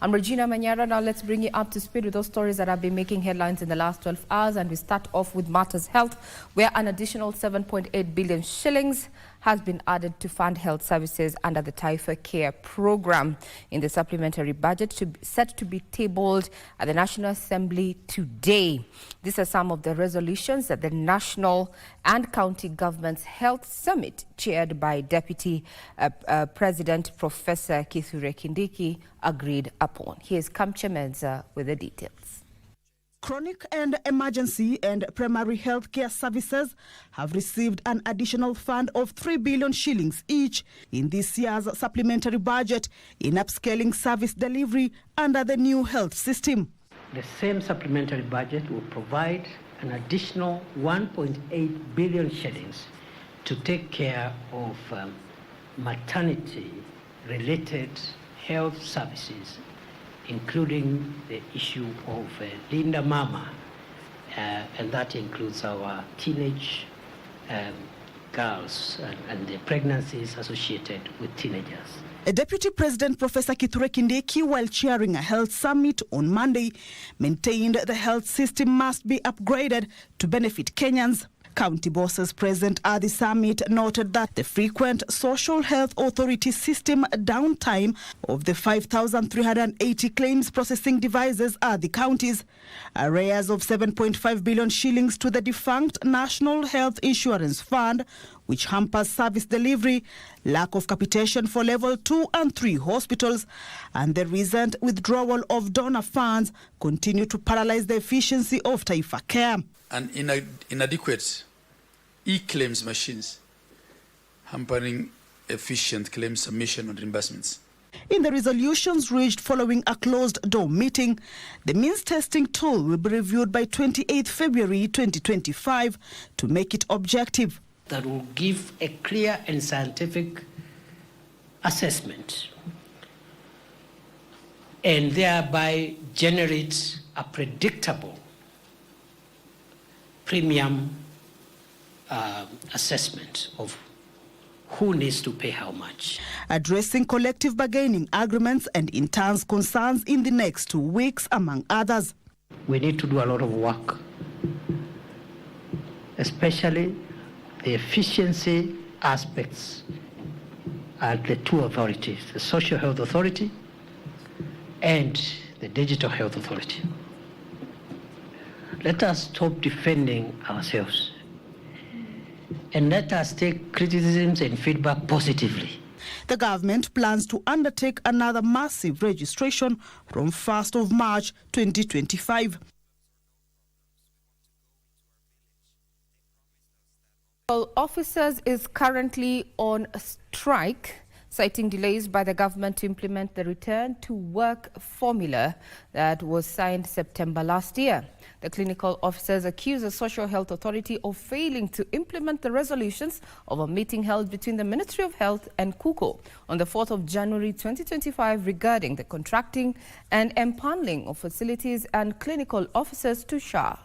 I'm Regina Manyara. Now let's bring you up to speed with those stories that have been making headlines in the last 12 hours. And we start off with Matters Health, where an additional 7.8 billion shillings has been added to fund health services under the Taifa Care program in the supplementary budget set to be tabled at the National Assembly today. These are some of the resolutions that the national and county government's health summit, chaired by Deputy President Professor Kithure Kindiki, agreed upon. Here's Kamche Menza with the details. Chronic and emergency and primary health care services have received an additional fund of 3 billion shillings each in this year's supplementary budget in upscaling service delivery under the new health system. The same supplementary budget will provide an additional 1.8 billion shillings to take care of maternity-related health services, including the issue of Linda Mama, and that includes our teenage girls and the pregnancies associated with teenagers. Deputy President Professor Kithure Kindiki, while chairing a health summit on Monday, maintained the health system must be upgraded to benefit Kenyans. County bosses present at the summit noted that the frequent Social Health Authority system downtime of the 5,380 claims processing devices at the counties, arrears of 7.5 billion shillings to the defunct National Health Insurance Fund, which hampers service delivery, lack of capitation for level 2 and 3 hospitals, and the recent withdrawal of donor funds continue to paralyze the efficiency of Taifa Care. And inadequate e-claims machines hampering efficient claim submission and reimbursements. In the resolutions reached following a closed-door meeting, the means testing tool will be reviewed by 28 February 2025 to make it objective. That will give a clear and scientific assessment and thereby generate a predictable premium assessment of who needs to pay how much. Addressing collective bargaining agreements and interns' concerns in the next 2 weeks, among others. We need to do a lot of work, especially the efficiency aspects at the two authorities, the Social Health Authority and the Digital Health Authority. Let us stop defending ourselves and let us take criticisms and feedback positively. The government plans to undertake another massive registration from 1st of March 2025. Officers is currently on strike, citing delays by the government to implement the return to work formula that was signed September last year. The clinical officers accuse the Social Health Authority of failing to implement the resolutions of a meeting held between the Ministry of Health and KUKO on the 4th of January 2025 regarding the contracting and empanelling of facilities and clinical officers to SHA.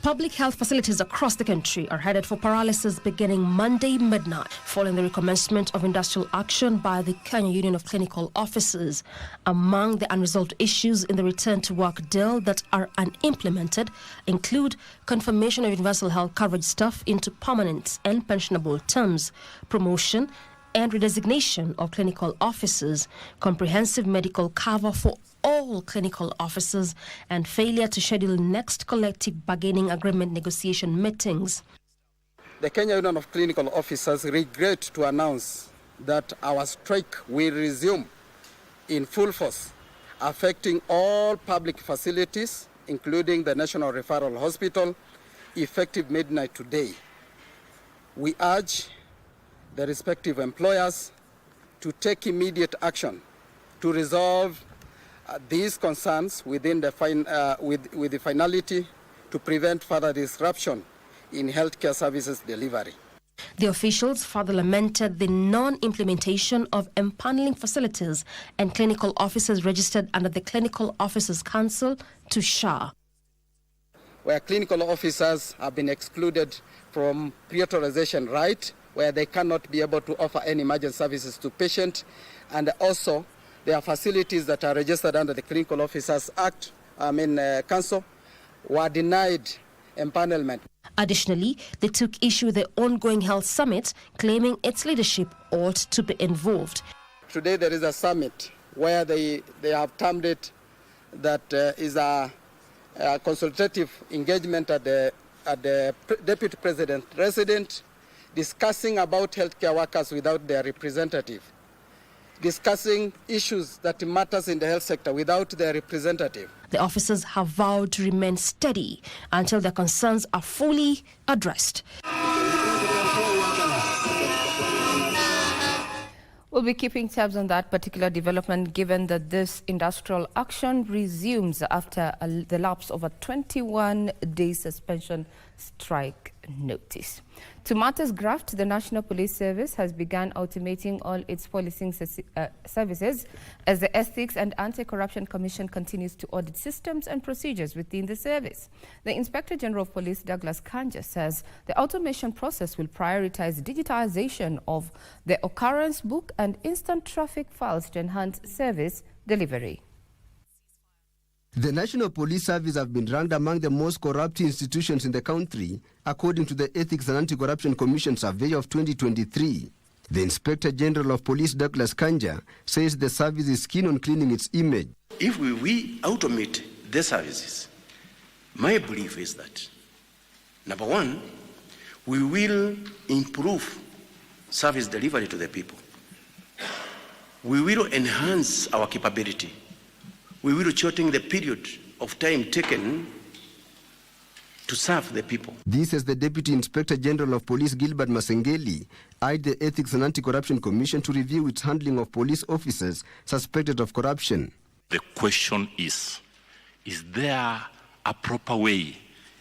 Public health facilities across the country are headed for paralysis beginning Monday midnight, following the recommencement of industrial action by the Kenya Union of Clinical Officers. Among the unresolved issues in the return to work deal that are unimplemented include confirmation of universal health coverage staff into permanent and pensionable terms, promotion and redesignation of clinical officers, comprehensive medical cover for all clinical officers, and failure to schedule next collective bargaining agreement negotiation meetings. The Kenya Union of Clinical Officers regret to announce that our strike will resume in full force, affecting all public facilities, including the National Referral Hospital, effective midnight today. We urge the respective employers to take immediate action to resolve these concerns within the with the finality to prevent further disruption in healthcare services delivery. The officials further lamented the non-implementation of empaneling facilities and clinical officers registered under the Clinical Officers Council to SHA. Where clinical officers have been excluded from pre-authorization right where they cannot be able to offer any emergency services to patients, and also there are facilities that are registered under the Clinical Officers Act, Council, were denied empanelment. Additionally, they took issue with the ongoing health summit, claiming its leadership ought to be involved. Today there is a summit where they have termed it that is a consultative engagement at the Deputy President resident, discussing about healthcare workers without their representative, discussing issues that matters in the health sector without their representative. The officers have vowed to remain steady until their concerns are fully addressed. We'll be keeping tabs on that particular development, given that this industrial action resumes after the lapse of a 21-day suspension strike notice. To matters graft, the National Police Service has begun automating all its policing services as the Ethics and Anti-Corruption Commission continues to audit systems and procedures within the service. The Inspector General of Police, Douglas Kanja, says the automation process will prioritize digitization of the occurrence book and instant traffic files to enhance service delivery. The National Police Service have been ranked among the most corrupt institutions in the country, according to the Ethics and Anti-Corruption Commission survey of 2023. The Inspector General of Police, Douglas Kanja, says the service is keen on cleaning its image. If we automate the services, my belief is that, number one, we will improve service delivery to the people. We will enhance our capability. We will shorten the period of time taken to serve the people. This as the Deputy Inspector General of Police, Gilbert Masengeli, eyed the Ethics and Anti-Corruption Commission to review its handling of police officers suspected of corruption. The question is there a proper way?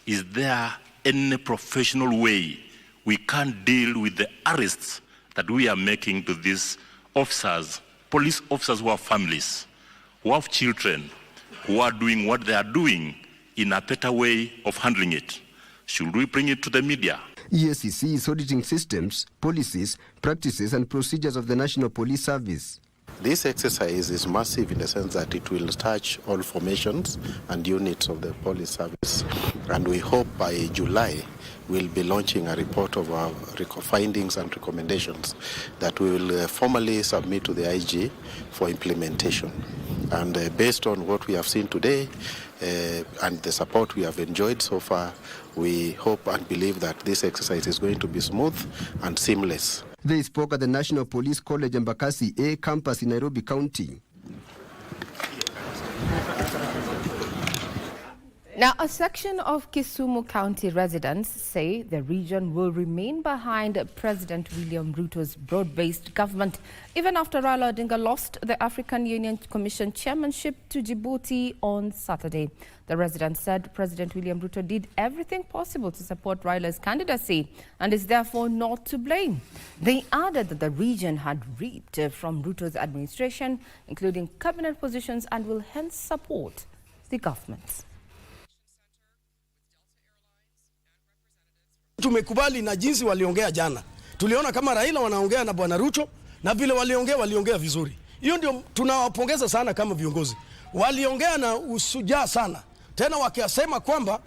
Is there any professional way we can deal with the arrests that we are making to these officers, police officers who have families, who have children, who are doing what they are doing in a better way of handling it? Should we bring it to the media? EACC is auditing systems, policies, practices and procedures of the National Police Service. This exercise is massive in the sense that it will touch all formations and units of the police service. And we hope by July we'll be launching a report of our findings and recommendations that we will formally submit to the IG for implementation. And based on what we have seen today and the support we have enjoyed so far, we hope and believe that this exercise is going to be smooth and seamless. They spoke at the National Police College Embakasi A campus in Nairobi County. Now, a section of Kisumu County residents say the region will remain behind President William Ruto's broad-based government, even after Raila Odinga lost the African Union Commission chairmanship to Djibouti on Saturday. The residents said President William Ruto did everything possible to support Raila's candidacy and is therefore not to blame. They added that the region had reaped from Ruto's administration, including cabinet positions, and will hence support the government. Tumekubali na jinsi waliongea jana. Tuliona kama Raila wanaongea na Bwana Ruto na vile waliongea vizuri. Hiyo ndio tunawapongeza sana kama viongozi. Waliongea na usujaa sana. Tena wakisema kwamba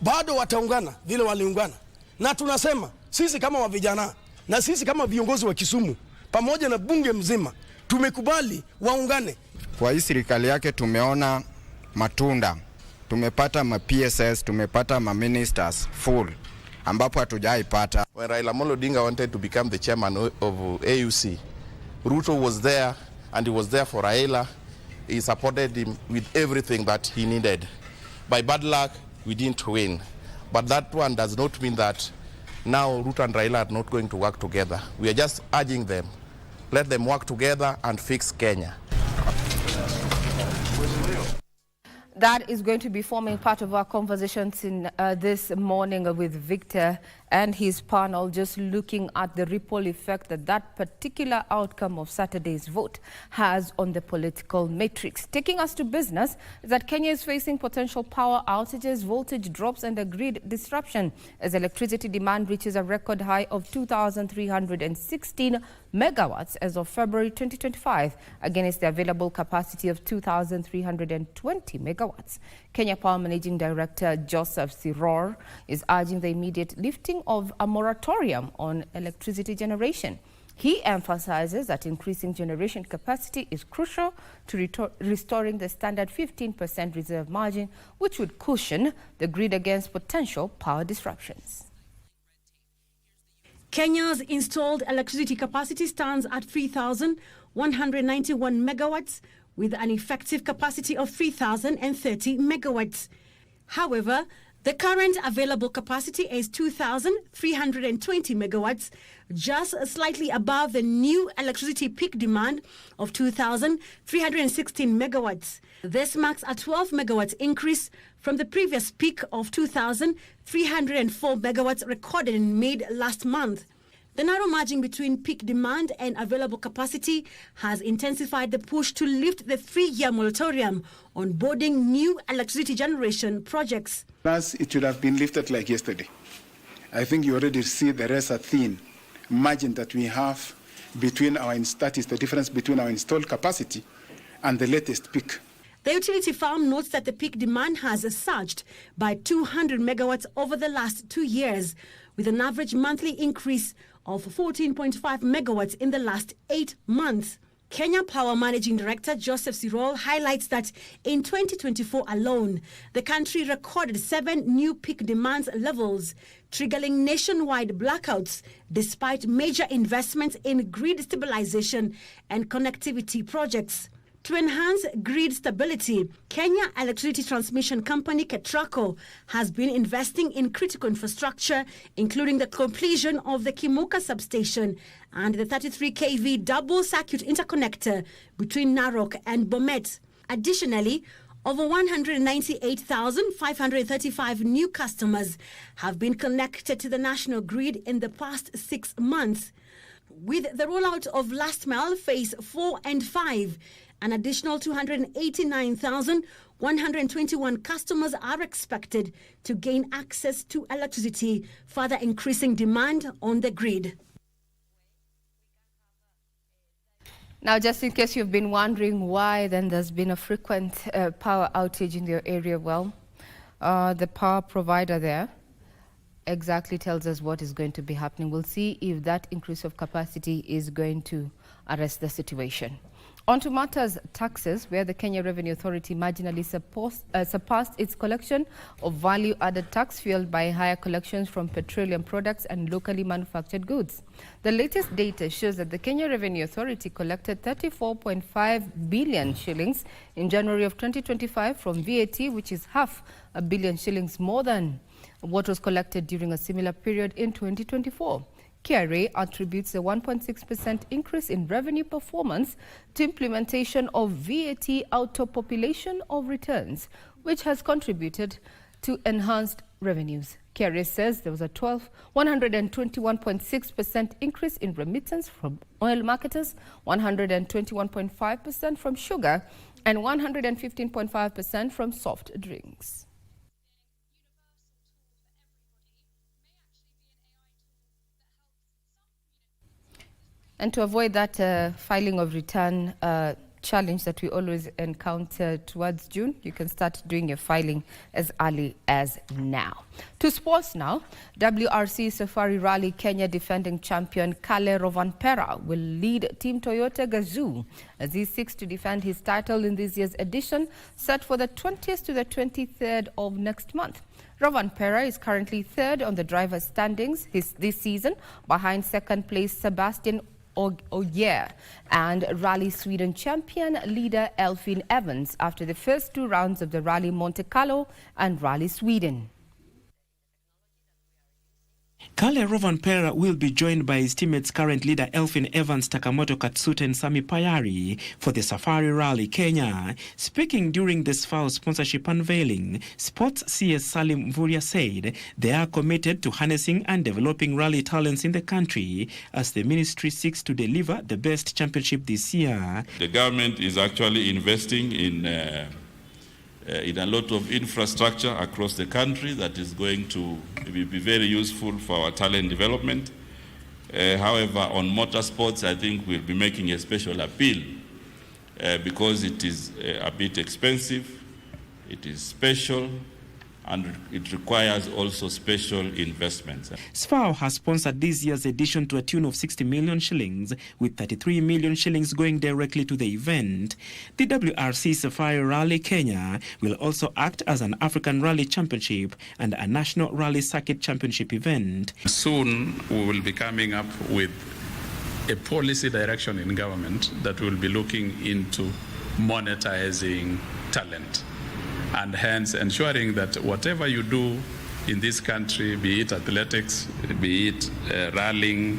bado wataungana vile waliungana. Na tunasema sisi kama wavijana na sisi kama viongozi wa Kisumu pamoja na bunge mzima tumekubali waungane. Kwa hii serikali yake tumeona matunda. Tumepata ma PSS, tumepata ma ministers full. Ambapo hatujaipata. When Raila Odinga wanted to become the chairman of AUC, Ruto was there and he was there for Raila. He supported him with everything that he needed. By bad luck, we didn't win. But that one does not mean that now Ruto and Raila are not going to work together. We are just urging them, let them work together and fix Kenya. That is going to be forming part of our conversations in this morning with Victor and his panel just looking at the ripple effect that particular outcome of Saturday's vote has on the political matrix. Taking us to business is that Kenya is facing potential power outages, voltage drops and a grid disruption as electricity demand reaches a record high of 2,316 megawatts as of February 2025 against the available capacity of 2,320 megawatts. Kenya Power Managing Director Joseph Siror is urging the immediate lifting of a moratorium on electricity generation. He emphasizes that increasing generation capacity is crucial to restoring the standard 15% reserve margin, which would cushion the grid against potential power disruptions. Kenya's installed electricity capacity stands at 3,191 megawatts, with an effective capacity of 3,030 megawatts. However, the current available capacity is 2,320 megawatts, just slightly above the new electricity peak demand of 2,316 megawatts. This marks a 12 megawatts increase from the previous peak of 2,304 megawatts recorded in May last month. The narrow margin between peak demand and available capacity has intensified the push to lift the 3-year moratorium on boarding new electricity generation projects. As it should have been lifted like yesterday. I think you already see the razor thin margin that we have between our, that is the difference between our installed capacity and the latest peak. The utility firm notes that the peak demand has surged by 200 megawatts over the last 2 years, with an average monthly increase of 14.5 megawatts in the last 8 months. Kenya Power Managing Director Joseph Sirol highlights that in 2024 alone, the country recorded 7 new peak demands levels, triggering nationwide blackouts despite major investments in grid stabilization and connectivity projects. To enhance grid stability, Kenya Electricity Transmission Company KETRACO has been investing in critical infrastructure, including the completion of the Kimuka substation and the 33 kV double-circuit interconnector between Narok and Bomet. Additionally, over 198,535 new customers have been connected to the national grid in the past 6 months. With the rollout of Last Mile Phase 4 and 5, an additional 289,121 customers are expected to gain access to electricity, further increasing demand on the grid. Now, just in case you've been wondering why then there's been a frequent power outage in your area, well, the power provider there exactly tells us what is going to be happening. We'll see if that increase of capacity is going to arrest the situation. On to matters taxes, where the Kenya Revenue Authority marginally surpassed its collection of value-added tax fueled by higher collections from petroleum products and locally manufactured goods. The latest data shows that the Kenya Revenue Authority collected 34.5 billion shillings in January of 2025 from VAT, which is half a billion shillings more than what was collected during a similar period in 2024. KRA attributes a 1.6% increase in revenue performance to implementation of VAT auto-population of returns, which has contributed to enhanced revenues. KRA says there was a 121.6% increase in remittance from oil marketers, 121.5% from sugar, and 115.5% from soft drinks. And to avoid that filing of return challenge that we always encounter towards June, you can start doing your filing as early as now. To sports now, WRC Safari Rally Kenya defending champion Kale Rovanpera will lead Team Toyota Gazoo as he seeks to defend his title in this year's edition, set for the 20th to the 23rd of next month. Rovanpera is currently third on the driver's standings this season, behind second place Sebastian Ogier and Rally Sweden champion leader Elfin Evans after the first 2 rounds of the Rally Monte Carlo and Rally Sweden. Kale Rovanpera will be joined by his teammates current leader Elfin Evans, Takamoto Katsuta and Sami Payari for the Safari Rally Kenya. Speaking during the SFAO sponsorship unveiling, Sports CS Salim Mvurya said they are committed to harnessing and developing rally talents in the country as the ministry seeks to deliver the best championship this year. The government is actually investing in a lot of infrastructure across the country that is going to be very useful for our talent development. However, on motorsports, I think we'll be making a special appeal because it is a bit expensive, it is special, and it requires also special investments. SFAO has sponsored this year's edition to a tune of 60 million shillings, with 33 million shillings going directly to the event. The WRC Safari Rally Kenya will also act as an African Rally Championship and a National Rally Circuit Championship event. Soon we will be coming up with a policy direction in government that will be looking into monetizing talent, and hence ensuring that whatever you do in this country, be it athletics, be it rallying,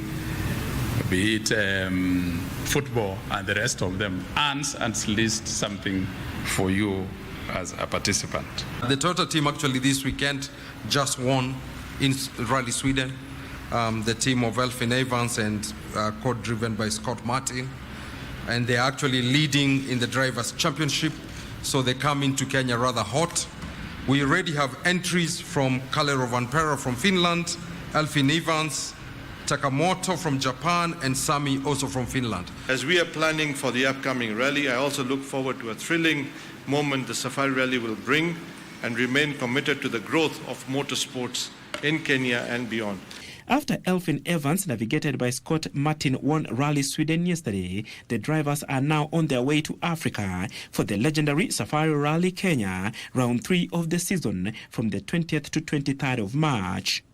be it football, and the rest of them, earns at least something for you as a participant. The Toyota team actually this weekend just won in Rally Sweden. The team of Elfin Evans and co-driven by Scott Martin. And they're actually leading in the Drivers' Championship. So they come into Kenya rather hot. We already have entries from Kale Rovanpera from Finland, Elfin Evans, Takamoto from Japan, and Sami also from Finland. As we are planning for the upcoming rally, I also look forward to a thrilling moment the Safari Rally will bring and remain committed to the growth of motorsports in Kenya and beyond. After Elfin Evans, navigated by Scott Martin, won Rally Sweden yesterday, the drivers are now on their way to Africa for the legendary Safari Rally Kenya, round 3 of the season from the 20th to 23rd of March.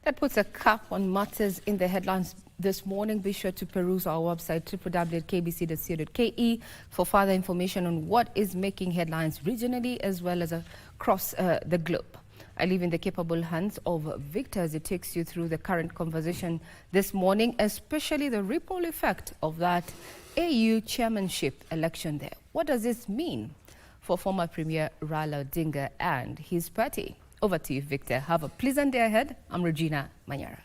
That puts a cap on matters in the headlines this morning. Be sure to peruse our website www.kbc.co.ke for further information on what is making headlines regionally as well as across the globe. I leave in the capable hands of Victor as he takes you through the current conversation this morning, especially the ripple effect of that AU chairmanship election there. What does this mean for former Premier Raila Odinga and his party? Over to you, Victor. Have a pleasant day ahead. I'm Regina Manyara.